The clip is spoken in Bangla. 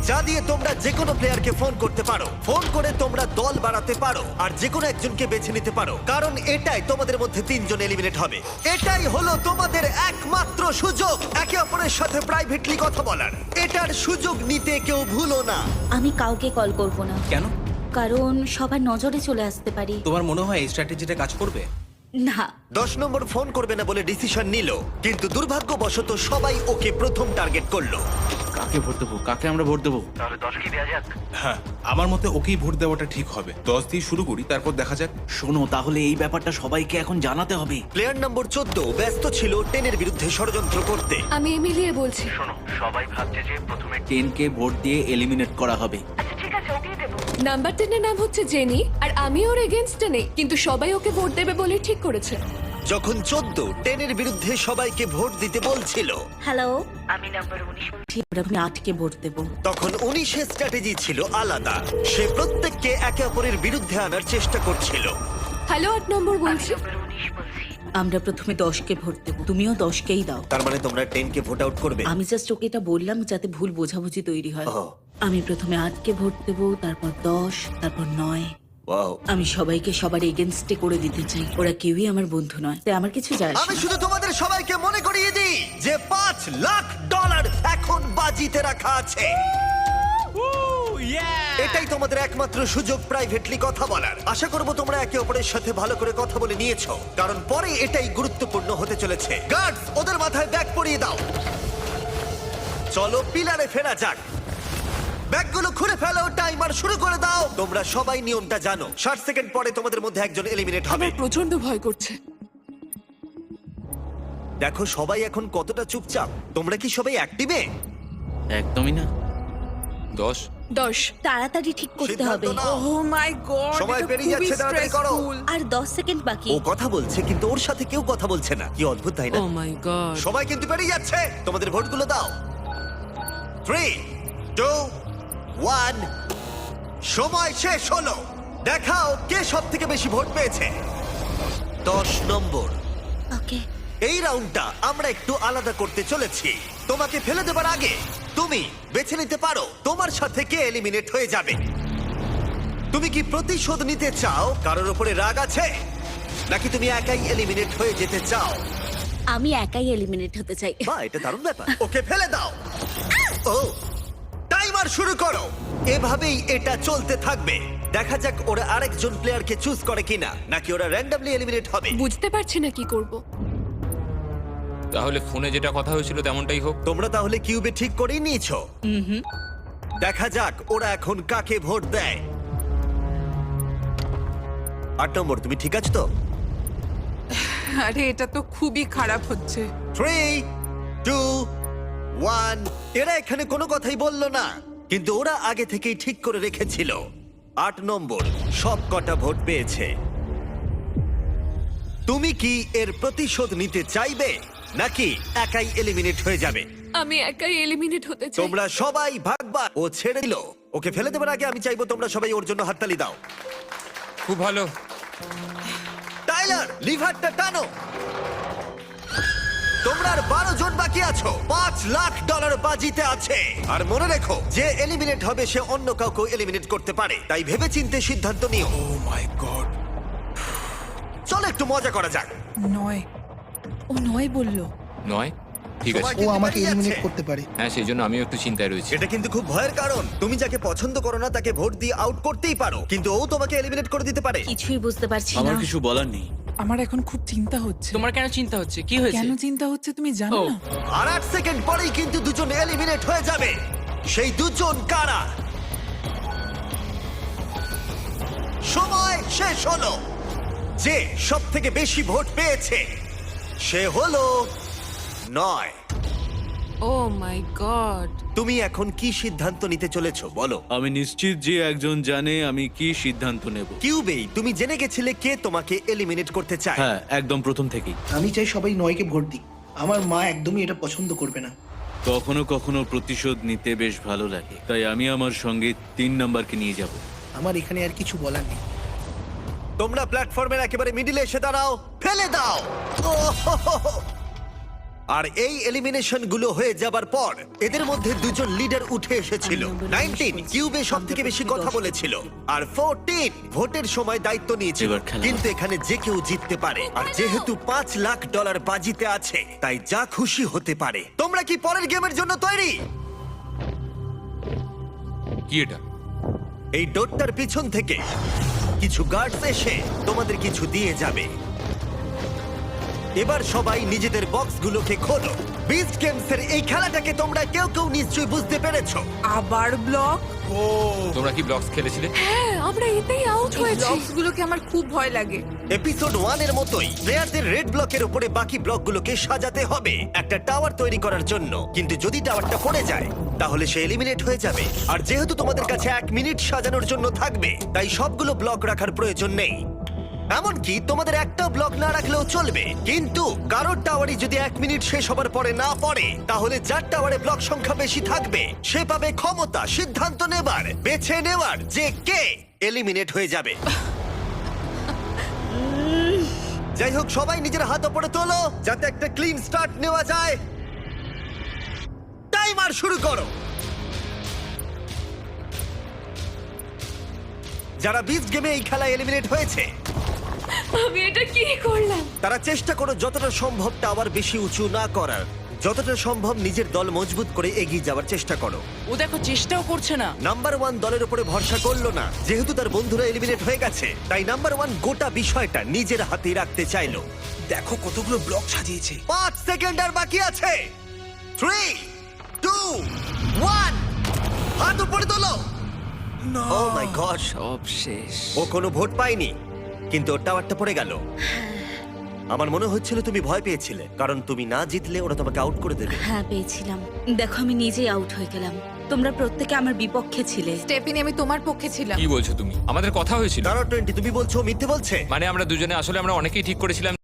যা দিয়ে তোমরা যে কোনো প্লেয়ারকে ফোন করতে পারো। ফোন করে তোমরা দল বানাতে পারো আর যে কোনো একজনকে বেছে নিতে পারো, কারণ এটাই তোমাদের মধ্যে 3 জন এলিমিনেট হবে। এটাই হলো তোমাদের একমাত্র সুযোগ একে অপরের সাথে প্রাইভেটলি কথা বলার। এটার সুযোগ নিতে কেউ ভুলো না। আমি কাউকে কল করব না, কেন? কারণ সবার নজরে চলে আসতে পারি। তোমার মনে হয় এই স্ট্র্যাটেজিটা কাজ করবে? না, 10 নম্বর ফোন করবে না বলে ডিসিশন নিল, কিন্তু দুর্ভাগ্যবশত সবাই ওকে প্রথম টার্গেট করলো। কাকে ভোট দেবো? কাকে আমরা ভোট দেবো? হ্যাঁ, আমার মতে ওকেই ভোট দেওয়াটা ঠিক হবে। 10 দিয়ে শুরু করি, তারপর দেখা যাক। শোনো, তাহলে এই ব্যাপারটা সবাইকে এখন জানাতে হবে। প্লেয়ার নম্বর 14 ব্যস্ত ছিল 10 এর বিরুদ্ধে ষড়যন্ত্র করতে। আমি এমিলিয়ে বলছি। টেনকে ভোট দিয়ে এলিমিনেট করা হবে। নাম্বার 10 এর নাম হচ্ছে জেনি, আর আমি ওর এগেইনস্টে নেই, কিন্তু সবাই ওকে ভোট দেবে বলে ঠিক করেছে। যখন 14 10 এর বিরুদ্ধে সবাইকে ভোট দিতে বলছিল, হ্যালো, আমি নাম্বার 19 বলছি, আমি 8কে ভোট দেব। তখন 19 এর স্ট্র্যাটেজি ছিল আলাদা। সে প্রত্যেককে একে অপরের বিরুদ্ধে আনার চেষ্টা করছিল। হ্যালো 8 নম্বর বলছি। আমরা প্রথমে 10কে ভোট দেব, তুমিও 10কেই দাও। তার মানে তোমরা 10 কে ভোট আউট করবে? আমি জাস্ট ওকে এটা বললাম যাতে ভুল বোঝাবুঝি তৈরি হয়। ও। আমি প্রথমে 8কে ভোট দেব, তারপর 10, তারপর 9। ওয়াও। আমি সবাইকে সবার এগেনস্টে করে দিতে চাই। ওরা কেউই আমার বন্ধু নয়, তাই আমার কিছু যায় আসে আমি না। শুধু তোমাদের সবাইকে মনে করিয়ে দিই যে $5 লাখ এখন বাজিতে রাখা আছে। এটাই তোমাদের একমাত্র সুযোগ প্রাইভেটলি কথা বলার। আশা করব তোমরা একে অপরের সাথে ভালো করে কথা বলে নিয়েছো, কারণ পরে এটাই গুরুত্বপূর্ণ হতে চলেছে। গার্ডস, ওদের মাথায় ব্যাগ পরিয়ে দাও। চলো পিলারে ফেরা যাক। ব্যাগগুলো খুলে ফেলো, টাইমার শুরু করে দাও। তোমরা সবাই নিয়মটা জানো। 60 সেকেন্ড পরে তোমাদের মধ্যে একজন এলিমিনেট হবে। আমার প্রচন্ড ভয় করছে। দেখো সবাই এখন কতটা চুপচাপ। তোমরা কি সবাই অ্যাক্টিভে? একদমই না। 10 10। তাড়াতাড়ি ঠিক করতে হবে। সিদ্ধান্ত নাও। Oh my god, সময় এটা পেরিয়ে খুবই যাচ্ছে, তাড়াতাড়ি করো। stressful. আর 10 সেকেন্ড বাকি। ও কথা বলছে কিন্তু ওর সাথে কেউ কথা বলছে না। কি অদ্ভুত, তাই না? Oh my god. সময় কিন্তু পেরিয়ে যাচ্ছে। তোমাদের ভোটগুলো দাও। 3, 2, 1। সময় শেষ হলো। দেখাও কে সব থেকে বেশি ভোট পেয়েছে। 10 নম্বর। ওকে, এই রাউন্ডটা আমরা একটু আলাদা করতে চলেছি। তোমাকে ফেলে দেবার আগে তুমি বেছে নিতে পারো তোমার সাথে কে এলিমিনেট হয়ে যাবে। তুমি কি প্রতিশোধ নিতে চাও, কারোর উপরে রাগ আছে, নাকি তুমি একাই এলিমিনেট হয়ে যেতে চাও? আমি একাই এলিমিনেট হতে চাই। বাহ, এটা দারুণ ব্যাপার। ওকে ফেলে দাও। ও, টাইমার শুরু করো। এভাবেই এটা চলতে থাকবে। দেখা যাক ওরা আরেকজন প্লেয়ারকে চুজ করে কিনা, নাকি ওরা র্যান্ডমলি এলিমিনেট হবে। বুঝতে পারছি না কি করব। তাহলে ফোনে যেটা কথা হয়েছিল তেমনটাই হোক। তোমরা তাহলে কিউবে ঠিক করেই নিয়েছো? দেখা যাক ওরা এখন কাকে ভোট দেয়। 8 নম্বর, তুমি ঠিক আছো তো? আরে এটা তো খুবই খারাপ হচ্ছে। 3, 2, 1। এরা এখানে কোনো কথাই বললো না, কিন্তু ওরা আগে থেকেই ঠিক করে রেখেছিল। 8 নম্বর সব কটা ভোট পেয়েছে। তুমি কি এর প্রতিশোধ নিতে চাইবে, নাকি একাই এলিমিনেট হয়ে যাবে? আমি একাই এলিমিনেট হতে চাই। তোমরা সবাই ভাগবা। ও ছেড়ে দিল। ওকে ফেলে দেবার আগে আমি চাইবো তোমরা সবাই ওর জন্য হাততালি দাও। খুব ভালো। টাইলার, লিভারটা টানো। তোমরা আর 12 জন বাকি আছো। $5 লাখ বাজিতে আছে। আর মনে রেখো, যে এলিমিনেট হবে সে অন্য কাউকে এলিমিনেট করতে পারে, তাই ভেবেচিন্তে সিদ্ধান্ত নিও। ও মাই গড। চলো একটু মজা করা যাক। 9 ও 9 বললো। 9 ঠিক আছে। সবাই ও কিন্তু আমাকে বেরিয়ে এলিমিনেট যাচ্ছে। করতে পারে। হ্যাঁ, সেই জন্য আমিও একটু চিন্তায় রয়েছি। এটা কিন্তু খুব ভয়ের কারণ। তুমি যাকে পছন্দ করো না তাকে ভোট দিয়ে আউট করতেই পারো, কিন্তু ও তোমাকে এলিমিনেট করে দিতে পারে। কিছুই বুঝতে পারছি না। আমার কিছু বলার নেই। আমার এখন খুব চিন্তা হচ্ছে। তোমার কেন চিন্তা হচ্ছে? কি হয়েছে? কেন চিন্তা হচ্ছে তুমি জানো ও। না? আর 8 সেকেন্ড পরেই কিন্তু দুজন এলিমিনেট হয়ে যাবে। সেই দুজন কারা? সময় শেষ হলো। যে সব থেকে বেশি ভোট পেয়েছে সে হলো 9। ও মাই গড। তুমি এখন কি সিদ্ধান্ত নিতে চলেছো বলো? আমি নিশ্চিত যে একজন জানে আমি কি সিদ্ধান্ত নেব। কিউবেই তুমি জেনে গেছিলে কে তোমাকে এলিমিনেট করতে চায়। হ্যাঁ, একদম প্রথম থেকেই। আমি চাই সবাই 9কে ভোট দিক। আমার মা একদমই এটা পছন্দ করবে না। কখনো কখনো প্রতিশোধ নিতে বেশ ভালো লাগে, তাই আমি আমার সঙ্গে 3 নাম্বারকে নিয়ে যাব। আমার এখানে আর কিছু বলার নেই। তোমরা প্ল্যাটফর্মের একেবারে মিডিলে এসে দাঁড়াও। ফেলে দাও। ওহ, আর এই এলিমিনেশন গুলো হয়ে যাবার পর এদের মধ্যে দুজন লিডার উঠে এসেছিল। 19 কিউবে সব থেকে বেশি কথা বলেছিল, আর 14 ভোটের সময় দায়িত্ব নিয়েছিল। এবার খেলা। কিন্তু এখানে যে কেউ জিততে পারে, আর যেহেতু $5 লাখ বাজিতে আছে, তাই যা খুশি হতে পারে। তোমরা কি পরের গেমের জন্য তৈরি? কি এটা? এই ডোরটার পিছন থেকে কিছু গার্ডস এসে তোমাদের কিছু দিয়ে যাবে। এবার সবাই নিজেদের বক্সগুলোকে খোলো। বিস্ট গেমসের এই খেলাটাকে তোমরা কেউ কেউ নিশ্চয়ই বুঝতে পেরেছো। আবার ব্লক। তোমরা কি ব্লকস খেলেছিলে? হ্যাঁ, আমরা এতেই আউট হয়েছি। ব্লকস গুলোকে আমার খুব ভয় লাগে। এপিসোড 1 এর মতোই প্লেয়ারদের রেড ব্লকের উপরে বাকি ব্লকগুলোকে সাজাতে হবে একটা টাওয়ার তৈরি করার জন্য। কিন্তু যদি টাওয়ারটা পড়ে যায় তাহলে সে এলিমিনেট হয়ে যাবে। আর যেহেতু তোমাদের কাছে 1 মিনিট সাজানোর জন্য থাকবে, তাই সবগুলো ব্লক রাখার প্রয়োজন নেই। এমনকি তোমাদের একটা ব্লক না রাখলেও চলবে, কিন্তু কারোর টাওয়ারই যদি 1 মিনিট শেষ হবার পরে না পড়ে, তাহলে যার টাওয়ারে ব্লক সংখ্যা বেশি থাকবে সে পাবে ক্ষমতা সিদ্ধান্ত নেবার, বেছে নেওয়ার যে কে এলিমিনেট হয়ে যাবে। যাই হোক, সবাই নিজের হাত উপরে তোলো যাতে একটা ক্লিন স্টার্ট নেওয়া যায়। টাইমার শুরু করো। যারা বিচ গেমে এই খেলা এলিমিনেট হয়েছে আমি এটা কি করলাম? তারা চেষ্টা করো যতটা সম্ভব টাওয়ার বেশি উঁচু না করার, যতটা সম্ভব নিজের দল মজবুত করে এগিয়ে যাওয়ার চেষ্টা করো। ও দেখো চেষ্টাও করছে না। নাম্বার 1 দলের উপরে ভরসা করলো না, যেহেতু তার বন্ধুরা এলিমিনেট হয়ে গেছে, তাই নাম্বার 1 গোটা বিষয়টা নিজের হাতে রাখতে চাইলো। দেখো কতগুলো ব্লক সাজিয়েছে। 5 সেকেন্ড আর বাকি আছে। 3, 2, 1, হাত উপরে তোলো। ও মাই গড, সব শেষ। ও কোনো ভোট পায়নি, কিন্তু ওর টাওয়ারটা পড়ে গেল। আমার মনে হচ্ছিল তুমি ভয় পেয়েছিলে, কারণ তুমি না জিতলে ওরা তোমাকে আউট করে দেবে। হ্যাঁ, পেয়েছিলাম। দেখো, আমি নিজেই আউট হয়ে গেলাম। তোমরা প্রত্যেকে আমার বিপক্ষে ছিলে। স্টেফিনি, আমি তোমার পক্ষে ছিলাম। কি বলছো তুমি? আমাদের কথা হয়েছিল। কারণ 20 তুমি বলছো ও মিথ্যে বলছে। মানে আমরা দুজনে আসলে আমরা অনেকেই ঠিক করেছিলাম